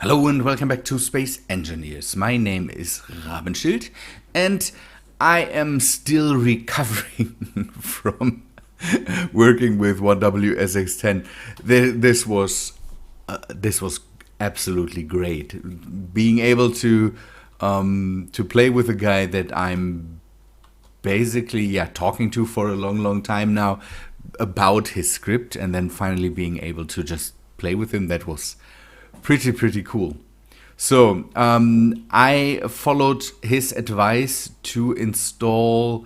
Hello and welcome back to Space Engineers. My name is Rabenschild and I am still recovering from working with 1WSX10. This was absolutely great. Being able to play with a guy that I'm basically talking to for a long time now about his script, and then finally being able to just play with him, that was pretty cool. So I followed his advice to install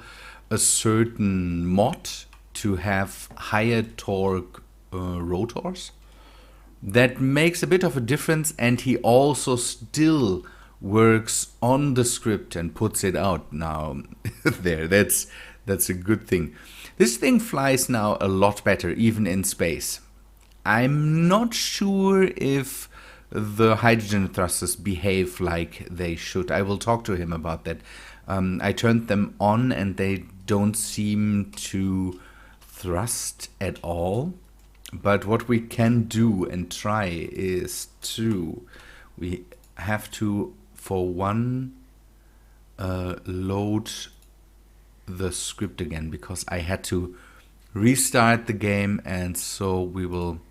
a certain mod to have higher torque rotors. That makes a bit of a difference, and he also still works on the script and puts it out now. There, that's a good thing. This thing flies now a lot better, even in space. I'm not sure if the hydrogen thrusters behave like they should. I will talk to him about that. I turned them on and they don't seem to thrust at all. But what we can do and try is we have to, for one, load the script again, because I had to restart the game, and so we will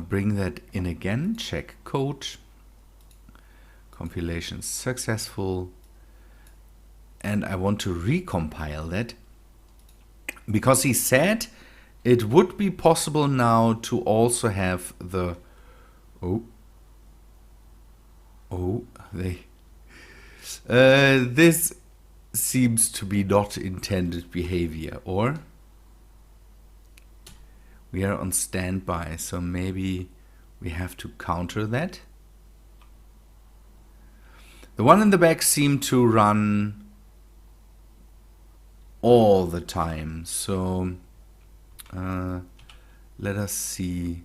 bring that in again. Check code. Compilation successful. And I want to recompile that, because he said it would be possible now to also have the this seems to be not intended behavior, or we are on standby, so maybe we have to counter that. The one in the back seemed to run all the time, so let us see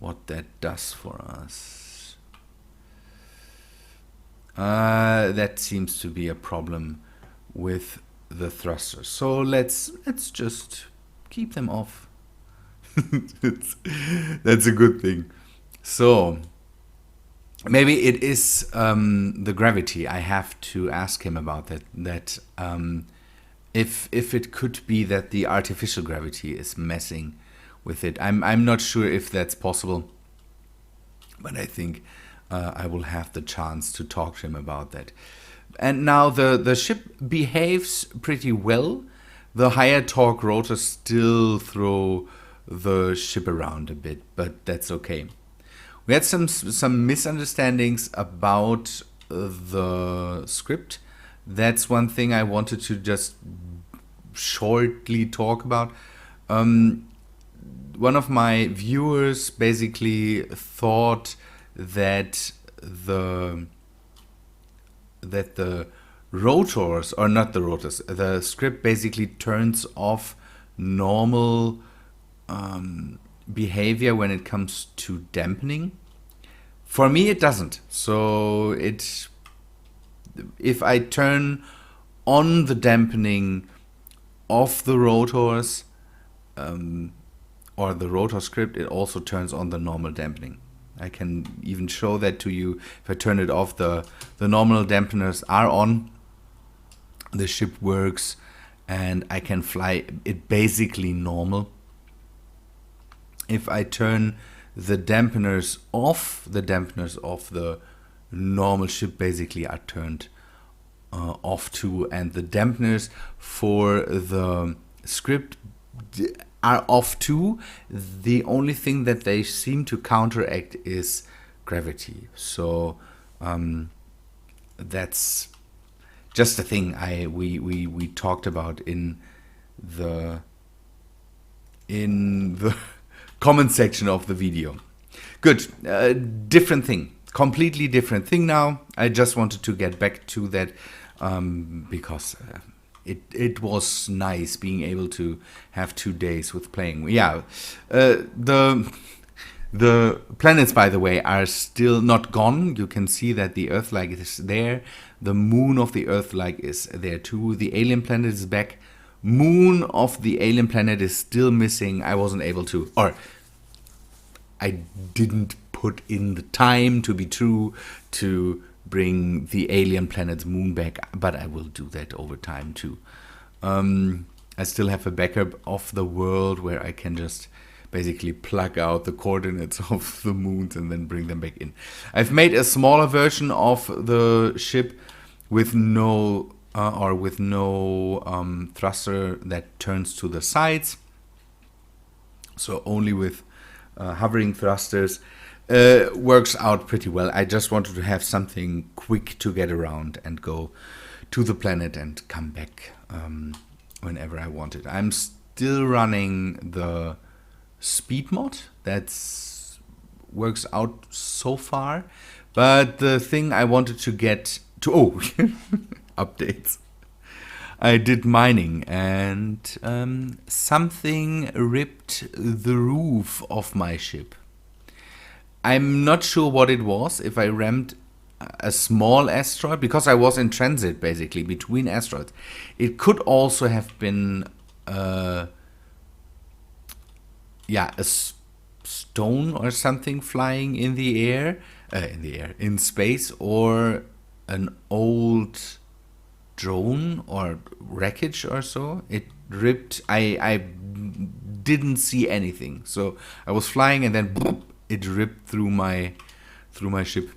what that does for us. That seems to be a problem with the thrusters, so let's just keep them off. That's a good thing. So maybe it is the gravity. I have to ask him about that. If it could be that the artificial gravity is messing with it. I'm not sure if that's possible, but I think I will have the chance to talk to him about that. And now the ship behaves pretty well. The higher torque rotors still throw the ship around a bit, but that's okay. We had some misunderstandings about the script. That's one thing I wanted to just shortly talk about. One of my viewers basically thought that the rotors, or not the rotors, the script basically turns off normal behavior when it comes to dampening. For me it doesn't. So if I turn on the dampening of the rotors, or the rotor script, it also turns on the normal dampening. I can even show that to you. If I turn it off, the normal dampeners are on. The ship works and I can fly it basically normal. If I turn the dampeners off the normal ship basically are turned off too, and the dampeners for the script are off too. The only thing that they seem to counteract is gravity. So that's just a thing we talked about in the comment section of the video. Good. Different thing, completely different thing now. I just wanted to get back to that because it was nice being able to have 2 days with playing. The planets, by the way, are still not gone. You can see that the Earth-like is there. The moon of the Earth-like is there too. The alien planet is back. Moon of the alien planet is still missing. I wasn't able to, or I didn't put put in the time to be true to bring the alien planet's moon back, but I will do that over time too. I still have a backup of the world where I can just basically plug out the coordinates of the moons and then bring them back in. I've made a smaller version of the ship with no thruster that turns to the sides. So only with hovering thrusters. Works out pretty well. I just wanted to have something quick to get around and go to the planet and come back whenever I wanted. I'm still running the speed mod. That's works out so far. But the thing I wanted to get to... Oh, updates. I did mining and something ripped the roof of my ship. I'm not sure what it was, if I rammed a small asteroid, because I was in transit basically between asteroids. It could also have been a stone or something flying in the air, in space, or an old drone or wreckage or so. It ripped. I didn't see anything, so I was flying and then boop, it ripped through my ship.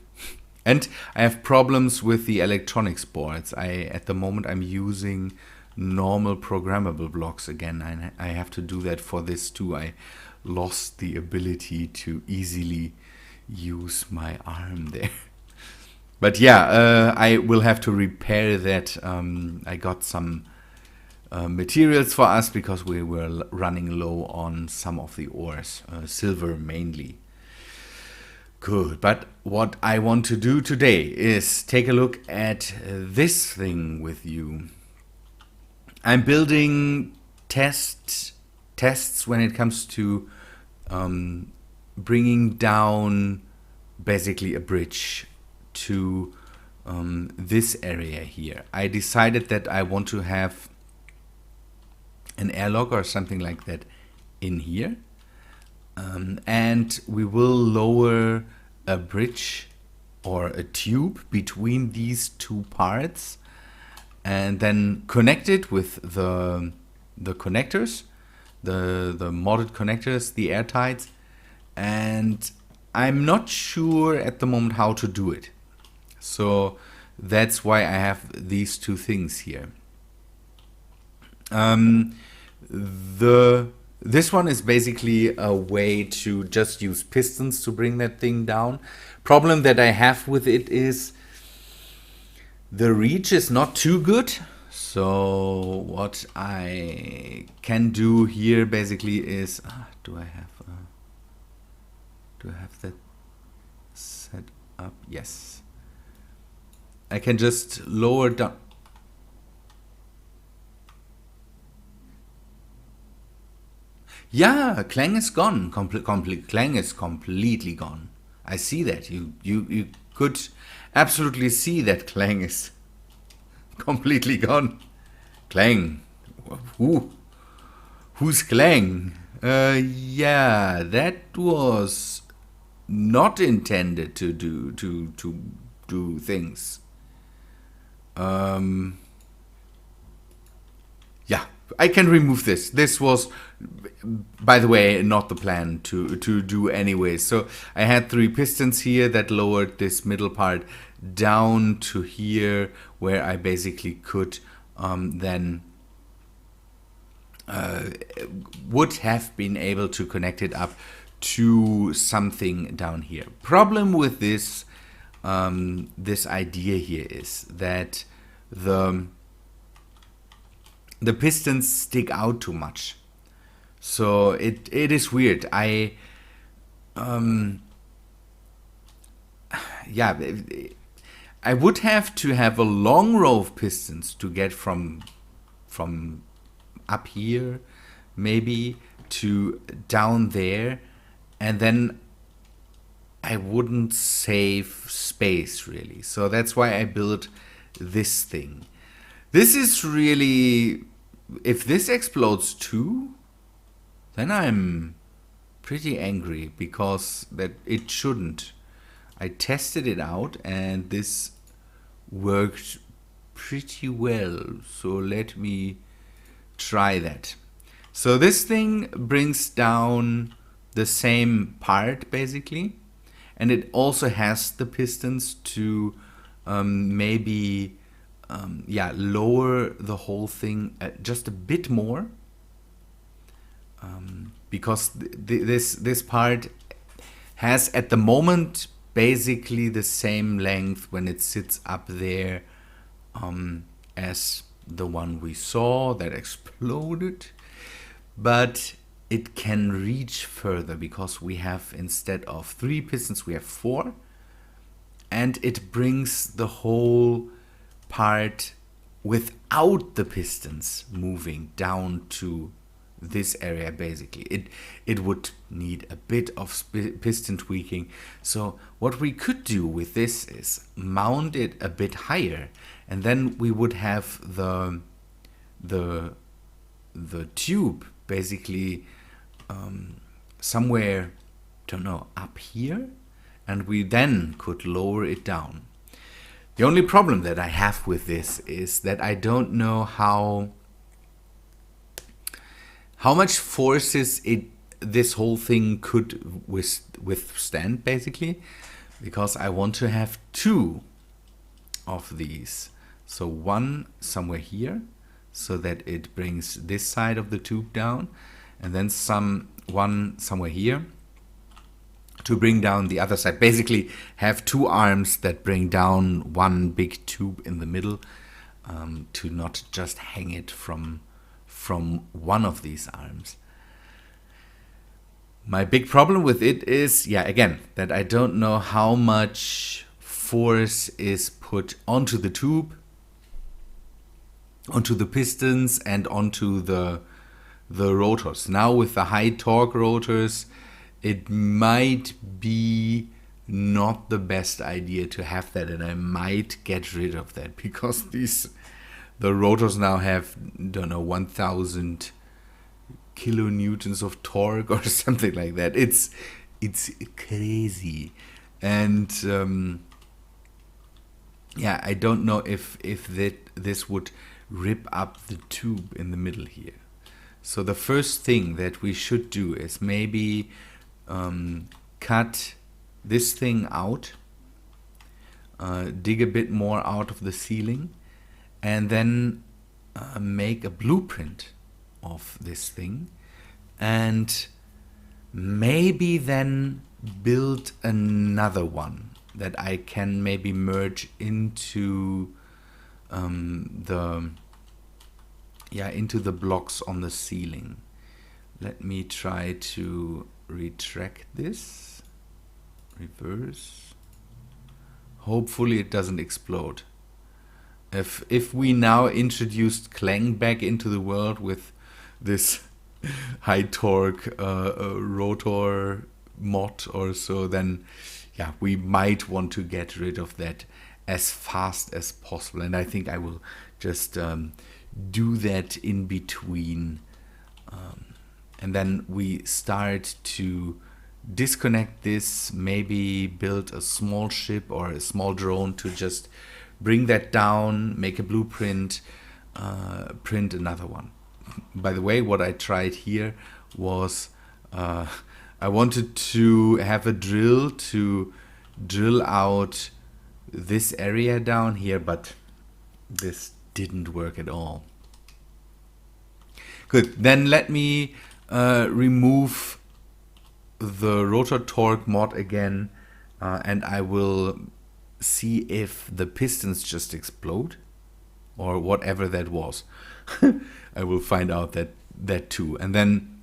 And I have problems with the electronics boards. At the moment I'm using normal programmable blocks again. I have to do that for this too. I lost the ability to easily use my arm there. But yeah, I will have to repair that. I got some materials for us because we were running low on some of the ores, silver mainly. Good, but what I want to do today is take a look at this thing with you. I'm building tests when it comes to bringing down basically a bridge to this area here. I decided that I want to have an airlock or something like that in here. And we will lower a bridge or a tube between these two parts and then connect it with the connectors, the modded connectors, the airtights. And I'm not sure at the moment how to do it. So that's why I have these two things here. This one is basically a way to just use pistons to bring that thing down. Problem that I have with it is the reach is not too good. So what I can do here basically is, do I have that set up? Yes. I can just lower down. Yeah, Clang is gone. Clang is completely gone. I see that. You could absolutely see that Clang is completely gone. Clang. Who's Clang? Yeah, that was not intended to do things. Yeah, I can remove this. This was, by the way, not the plan to do anyway. So I had 3 pistons here that lowered this middle part down to here, where I basically could then would have been able to connect it up to something down here. Problem with this this idea here is that the pistons stick out too much. So it is weird. I would have to have a long row of pistons to get from up here maybe to down there, and then I wouldn't save space really. So that's why I built this thing. This is really, if this explodes too, then I'm pretty angry because that it shouldn't. I tested it out and this worked pretty well. So let me try that. So this thing brings down the same part basically, and it also has the pistons to maybe lower the whole thing just a bit more, because this part has at the moment basically the same length when it sits up there as the one we saw that exploded, but it can reach further because we have, instead of 3 pistons, we have 4, and it brings the whole part without the pistons moving down to this area. Basically it would need a bit of piston tweaking. So what we could do with this is mount it a bit higher, and then we would have the tube basically somewhere, don't know, up here, and we then could lower it down. The only problem that I have with this is that I don't know how much forces this whole thing could withstand, basically, because I want to have 2 of these. So one somewhere here, so that it brings this side of the tube down, and then one somewhere here to bring down the other side. Basically have 2 arms that bring down one big tube in the middle, to not just hang it from one of these arms. My big problem with it is, again, that I don't know how much force is put onto the tube, onto the pistons, and onto the rotors. Now with the high torque rotors, it might be not the best idea to have that, and I might get rid of that, because the rotors now have, don't know, 1000 kilonewtons of torque or something like that. It's crazy, and I don't know if this would rip up the tube in the middle here. So the first thing that we should do is maybe cut this thing out, dig a bit more out of the ceiling, and then make a blueprint of this thing, and maybe then build another one that I can maybe merge into into the blocks on the ceiling. Let me try to retract this, reverse. Hopefully it doesn't explode. If we now introduced Clang back into the world with this high torque rotor mod or so, then we might want to get rid of that as fast as possible, and I think I will just do that in between, and then we start to disconnect this, maybe build a small ship or a small drone to just bring that down, make a blueprint, print another one. By the way, what I tried here was I wanted to have a drill to drill out this area down here, but this didn't work at all. Good, then let me remove the rotor torque mod again, and I will see if the pistons just explode or whatever that was. I will find out that too, and then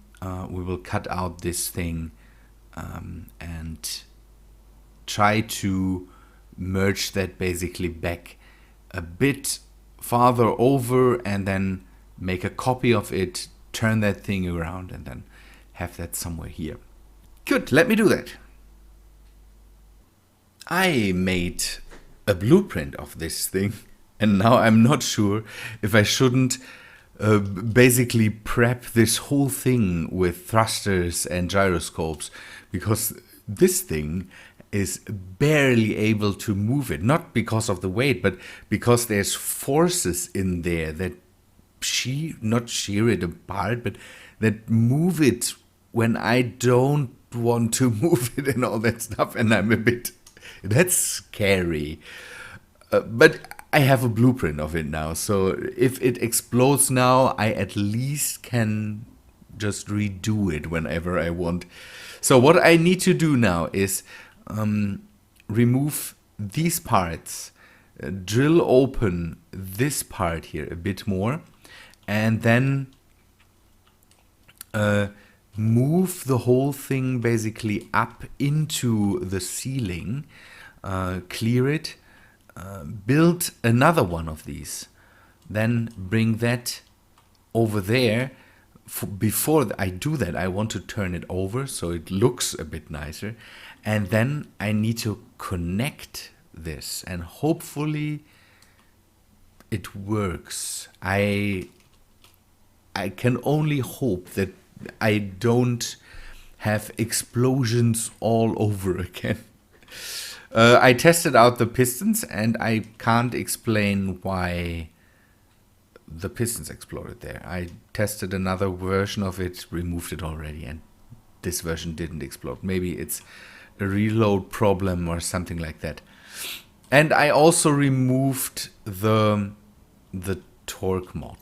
we will cut out this thing and try to merge that basically back a bit farther over, and then make a copy of it, turn that thing around, and then have that somewhere here. Good, let me do that. I made a blueprint of this thing, and now I'm not sure if I shouldn't basically prep this whole thing with thrusters and gyroscopes, because this thing is barely able to move it, not because of the weight, but because there's forces in there that not shear it apart, but that move it when I don't want to move it and all that stuff, and that's scary. But I have a blueprint of it now, so if it explodes now, I at least can just redo it whenever I want. So what I need to do now is remove these parts, drill open this part here a bit more, and then move the whole thing basically up into the ceiling, clear it, build another one of these, then bring that over there. Before I do that, I want to turn it over so it looks a bit nicer, and then I need to connect this, and hopefully it works. I can only hope that I don't have explosions all over again. I tested out the pistons, and I can't explain why the pistons exploded there. I tested another version of it, removed it already, and this version didn't explode. Maybe it's a reload problem or something like that. And I also removed the torque mod.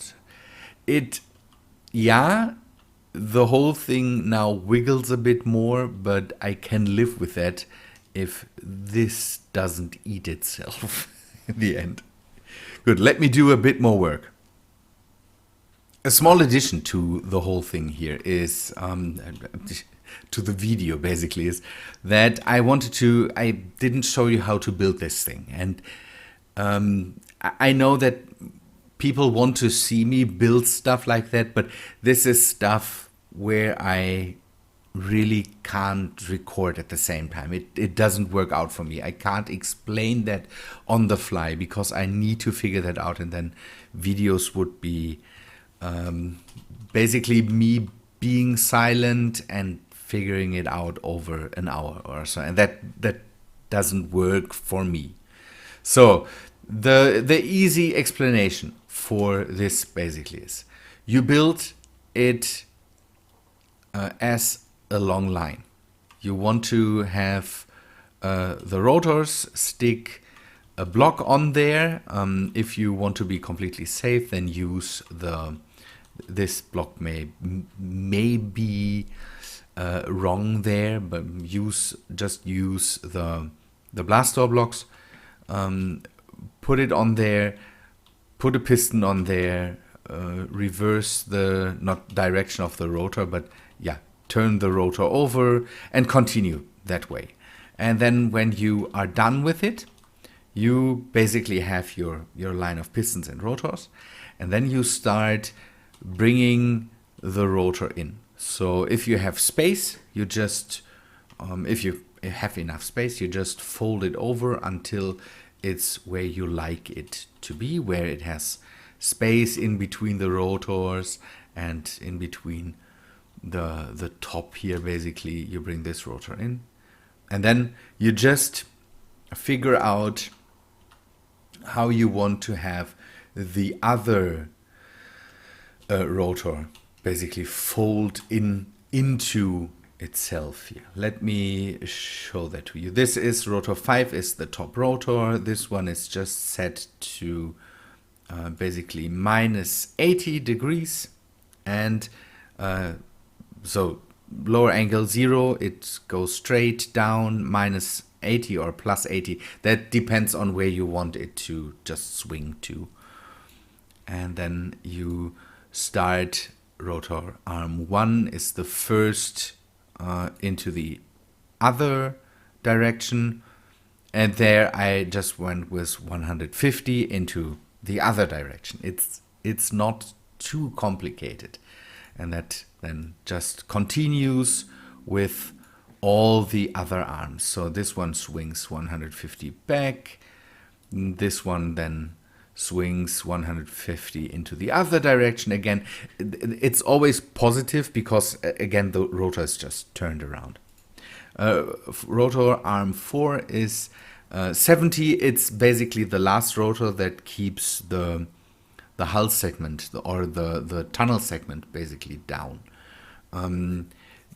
The whole thing now wiggles a bit more, but I can live with that if this doesn't eat itself in the end. Good, let me do a bit more work. A small addition to the whole thing here is, to the video basically, is that I didn't show you how to build this thing. And I know that people want to see me build stuff like that, but this is stuff where I really can't record at the same time. It doesn't work out for me. I can't explain that on the fly because I need to figure that out, and then videos would be basically me being silent and figuring it out over an hour or so, and that doesn't work for me. So the easy explanation for this basically is you build it as a long line. You want to have the rotors stick a block on there. If you want to be completely safe, then use this block may be wrong there, but just use the blast door blocks. Put it on there, put a piston on there, reverse the not direction of the rotor, but yeah, turn the rotor over and continue that way. And then when you are done with it, you basically have your line of pistons and rotors, and then you start bringing the rotor in. So if you have space, you just if you have enough space, you just fold it over until it's where you like it to be, where it has space in between the rotors and in between the top here. Basically, you bring this rotor in, and then you just figure out how you want to have the other rotor basically fold into itself here. Let me show that to you. This is rotor 5 is the top rotor. This one is just set to basically minus 80 degrees, and so lower angle 0, it goes straight down, minus 80 or plus 80. That depends on where you want it to just swing to. And then you start rotor arm 1 is the first into the other direction, and there I just went with 150 into the other direction. It's not too complicated, and that then just continues with all the other arms. So this one swings 150 back, this one then swings 150 into the other direction. Again, it's always positive because, again, the rotor is just turned around. Rotor arm 4 is 70. It's basically the last rotor that keeps the hull segment or the tunnel segment basically down.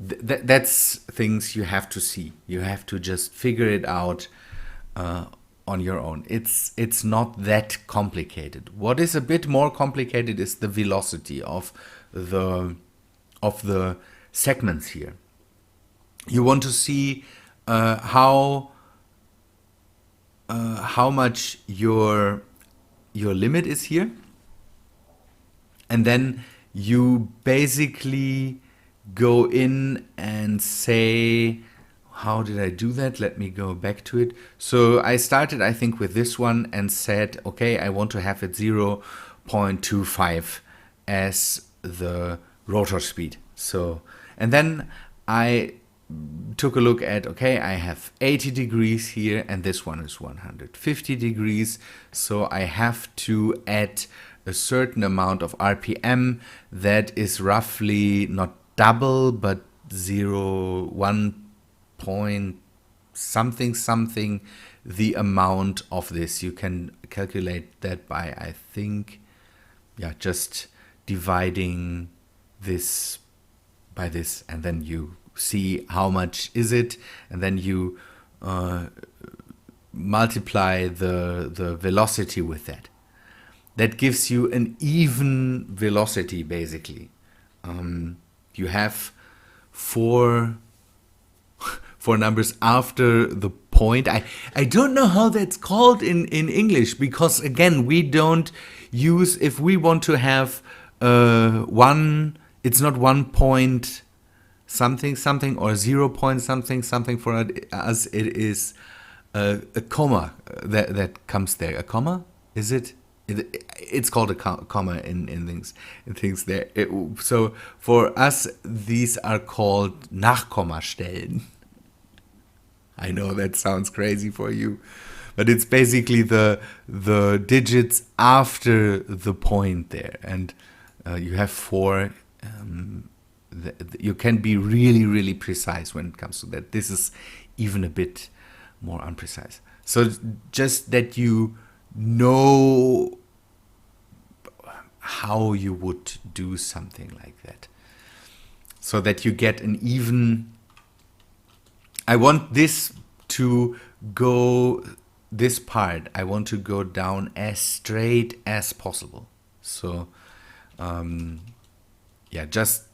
That's things you have to see. You have to just figure it out on your own. It's not that complicated. What is a bit more complicated is the velocity of the segments here. You want to see how much your limit is here, and then you basically go in and say, how did I do that? Let me go back to it. So I started, I think, with this one and said, okay, I want to have it 0.25 as the rotor speed. So, and then I took a look at, okay, I have 80 degrees here and this one is 150 degrees. So I have to add a certain amount of RPM that is roughly not double, but 1 point something the amount of this. You can calculate that by, I think, yeah, just dividing this by this, and then you see how much is it, and then you multiply the velocity with that. That gives you an even velocity, basically. You have four numbers after the point. I don't know how that's called in English, because again, we don't use, if we want to have it's not 1 point something or 0 point something for us. It is a comma that comes there. A comma? Is it? It's called a comma in things there. So for us, these are called Nachkommastellen. I know that sounds crazy for you, but it's basically the digits after the point there, and you have four. You can be really precise when it comes to that. This is even a bit more unprecise. So just that you know how you would do something like that, so that you get an even. I want this to go, this part, I want to go down as straight as possible. So, yeah, just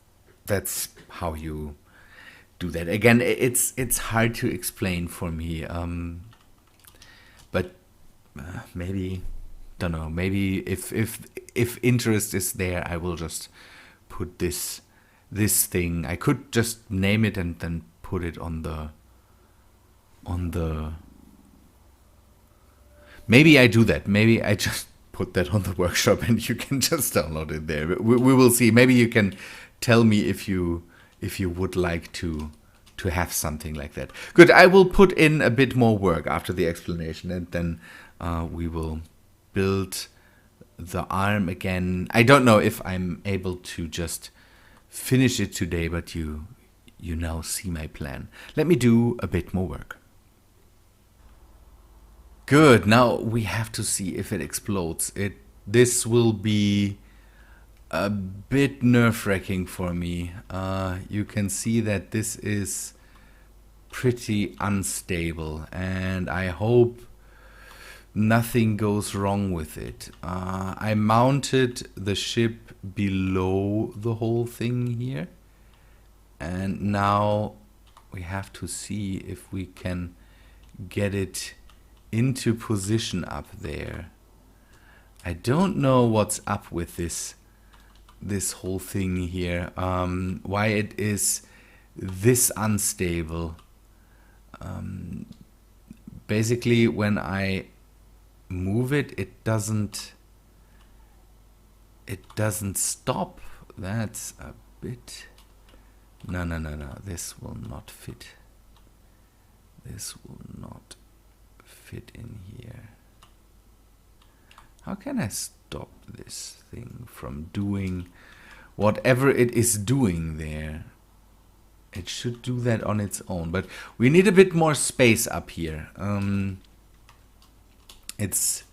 that's how you do that. Again, it's hard to explain for me, but maybe, don't know, maybe if interest is there, I will just put this thing. I could just name it and then put it on the maybe I do that. Maybe I just put that on the workshop and you can just download it there. We will see. Maybe you can tell me if you would like to have something like that. Good. I will put in a bit more work after the explanation, and then we will build the arm again. I don't know if I'm able to just finish it today, but you now see my plan. Let me do a bit more work. Good. Now we have to see if it explodes. This will be a bit nerve-wracking for me. You can see that this is pretty unstable, and I hope nothing goes wrong with it. I mounted the ship below the whole thing here, and now we have to see if we can get it into position up there. I don't know what's up with this whole thing here, why it is this unstable. Basically, when I move it, it doesn't stop. That's a bit. No, this will not fit. This will not fit in here. How can I stop this thing from doing whatever it is doing there? It should do that on its own, but we need a bit more space up here. It's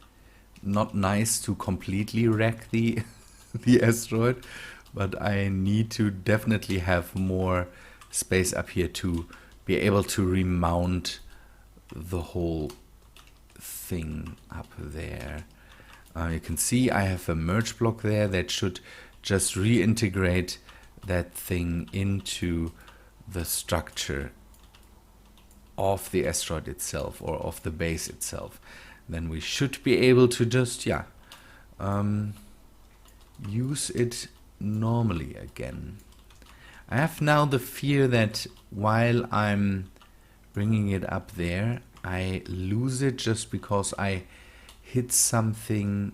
not nice to completely wreck the the asteroid, but I need to definitely have more space up here to be able to remount the whole thing up there. You can see I have a merge block there that should just reintegrate that thing into the structure of the asteroid itself, or of the base itself. Then we should be able to just, use it normally again. I have now the fear that while I'm bringing it up there, I lose it just because I hit something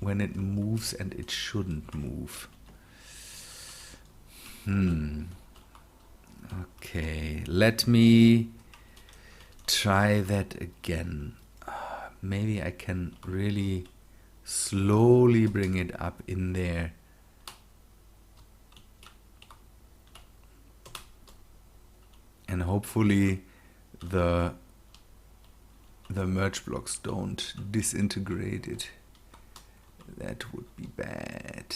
when it moves and it shouldn't move. Okay, let me try that again. Maybe I can really slowly bring it up in there. And hopefully the merge blocks don't disintegrate it. That would be bad.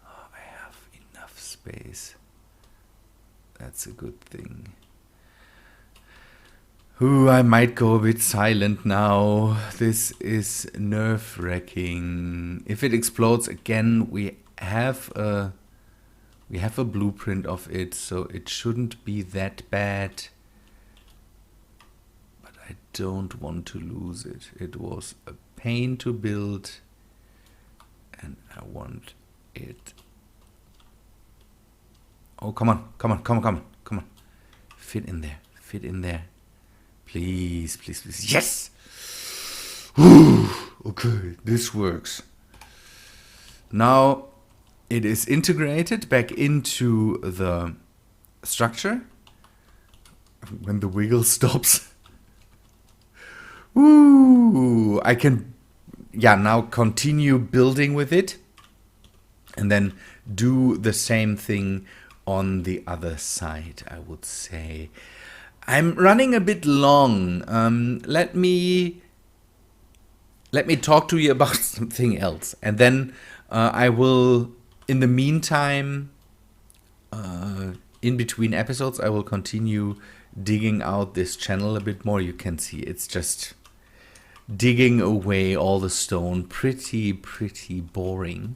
Oh, I have enough space. That's a good thing. Ooh, I might go a bit silent now. This is nerve-wracking. If it explodes again, we have a blueprint of it, so it shouldn't be that bad. But I don't want to lose it. It was a pain to build, and I want it. Oh, come on, come on, come on, come on, come on. Fit in there, fit in there. Please, please, please. Yes! Whew. Okay, this works. Now it is integrated back into the structure. When the wiggle stops. Woo! I can, now continue building with it. And then do the same thing on the other side, I would say. I'm running a bit long. Let me talk to you about something else, and then I will, in the meantime, in between episodes, I will continue digging out this channel a bit more. You can see it's just digging away all the stone. Pretty boring.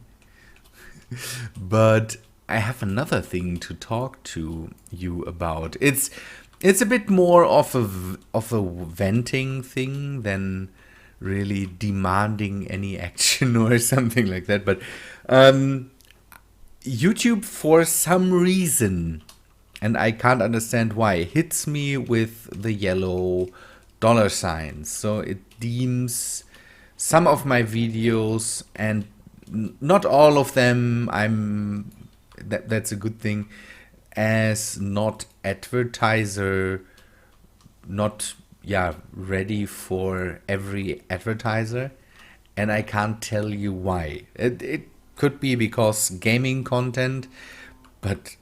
But I have another thing to talk to you about. It's a bit more of a venting thing than really demanding any action or something like that. But YouTube, for some reason, and I can't understand why, hits me with the yellow dollar signs. So it deems some of my videos, and not all of them, that's a good thing, as not advertiser, not ready for every advertiser, and I can't tell you why. It could be because gaming content, but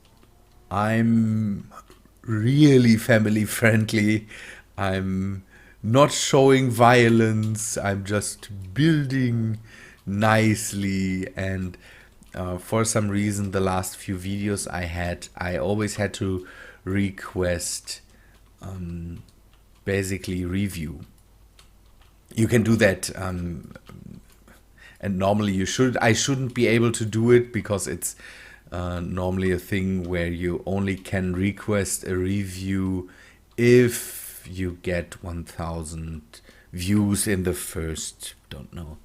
I'm really family friendly. I'm not showing violence. I'm just building nicely, and for some reason, the last few videos I always had to request basically review. You can do that, and normally I shouldn't be able to do it because it's normally a thing where you only can request a review if you get 1,000 views in the first, don't know.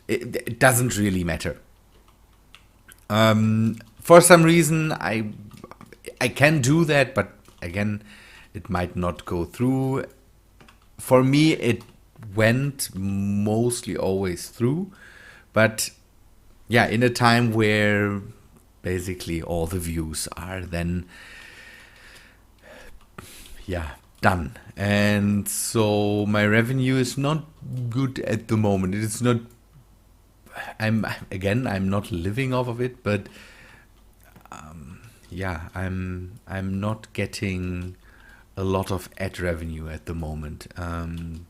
It doesn't really matter. For some reason, I can do that, but again, it might not go through. For me, it went mostly always through, but in a time where basically all the views are then done. And so my revenue is not good at the moment. It is not. I'm not living off of it, but yeah, I'm not getting a lot of ad revenue at the moment. You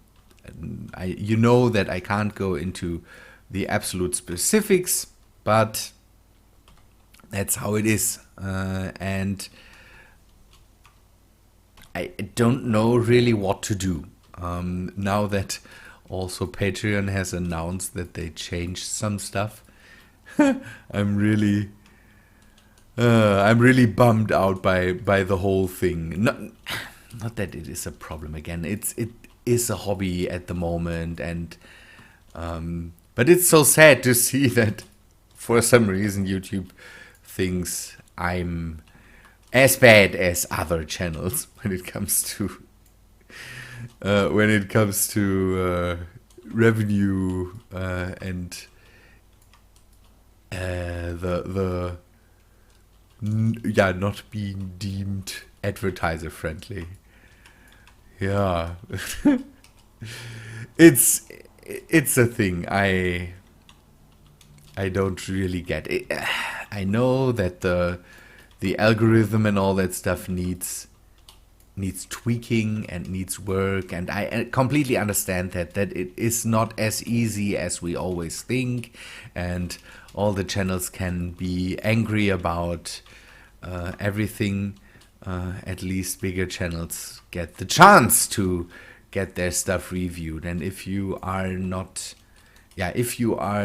know that I can't go into the absolute specifics, but that's how it is. And I don't know really what to do. Now that also Patreon has announced that they changed some stuff, I'm really bummed out by the whole thing. Not that it is a problem again. It is a hobby at the moment, and but it's so sad to see that for some reason YouTube thinks I'm as bad as other channels when it comes to revenue and not being deemed advertiser friendly. Yeah. it's a thing I don't really get it. I know that the algorithm and all that stuff needs tweaking and needs work, and I completely understand that it is not as easy as we always think, and all the channels can be angry about everything. At least bigger channels get the chance to get their stuff reviewed, and if you are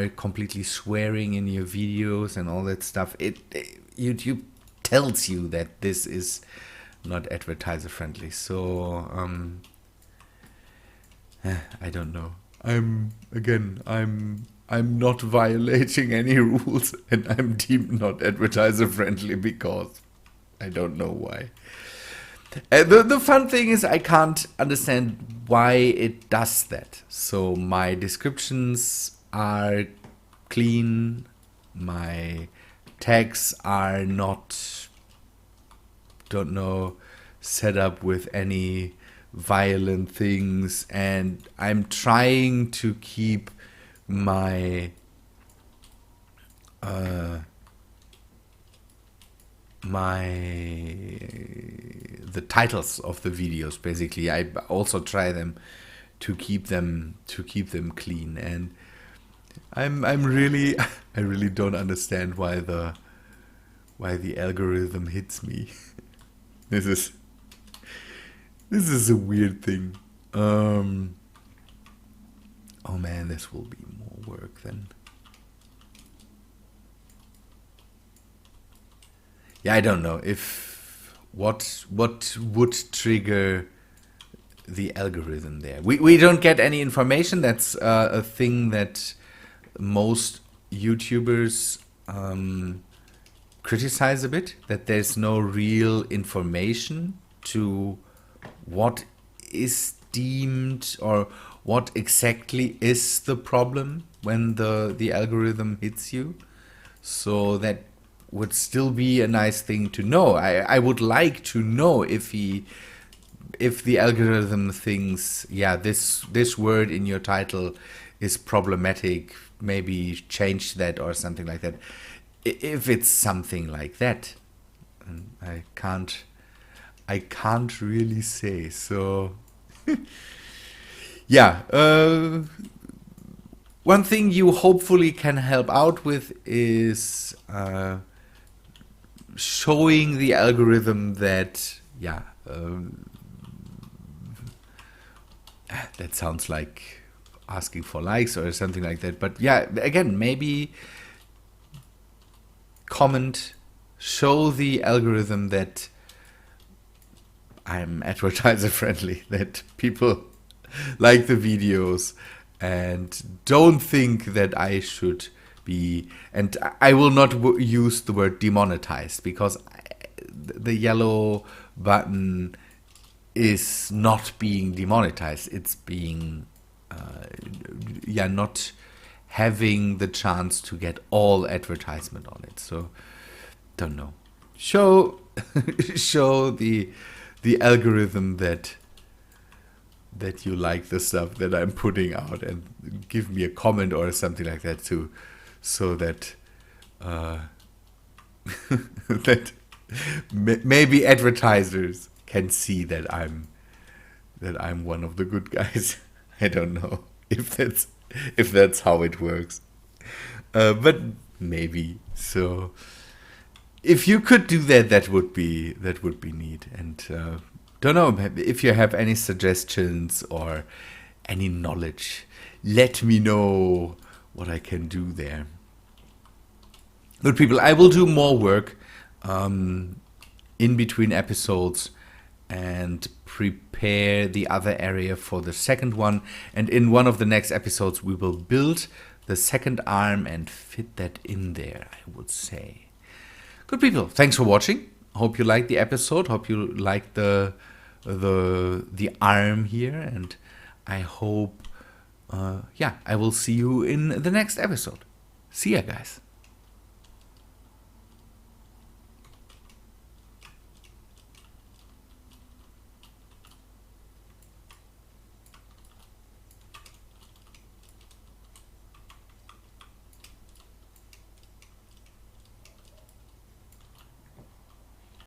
completely swearing in your videos and all that stuff, YouTube tells you that this is not advertiser friendly. So I don't know. I'm not violating any rules, and I'm deemed not advertiser friendly because I don't know why. The fun thing is I can't understand why it does that. So my descriptions are clean, my tags are not, don't know, set up with any violent things, and I'm trying to keep my the titles of the videos, basically. I also try them to keep them clean, and I'm really I really don't understand why the algorithm hits me. This is a weird thing. Oh man, this will be more work then. Yeah, I don't know if what would trigger the algorithm there. We don't get any information. That's a thing that most YouTubers criticize a bit, that there's no real information to what is deemed or what exactly is the problem when the algorithm hits you. So that would still be a nice thing to know. I would like to know if the algorithm thinks, yeah, this word in your title is problematic, maybe change that or something like that. If it's something like that, I can't really say. So yeah, one thing you hopefully can help out with is showing the algorithm that, that sounds like asking for likes or something like that. But yeah, again, maybe comment, show the algorithm that I'm advertiser friendly, that people like the videos and don't think that I should be, and I will not use the word demonetized, because the yellow button is not being demonetized. It's being not having the chance to get all advertisement on it. So don't know. Show the algorithm that that you like the stuff that I'm putting out, and give me a comment or something like that too, so that that maybe advertisers can see that I'm one of the good guys. I don't know if that's how it works, but maybe. So if you could do that, that would be neat. And don't know if you have any suggestions or any knowledge. Let me know what I can do there. Good people, I will do more work in between episodes and prepare the other area for the second one. And in one of the next episodes, we will build the second arm and fit that in there, I would say. Good people, thanks for watching. Hope you liked the episode. Hope you liked the arm here. And I hope, I will see you in the next episode. See ya, guys.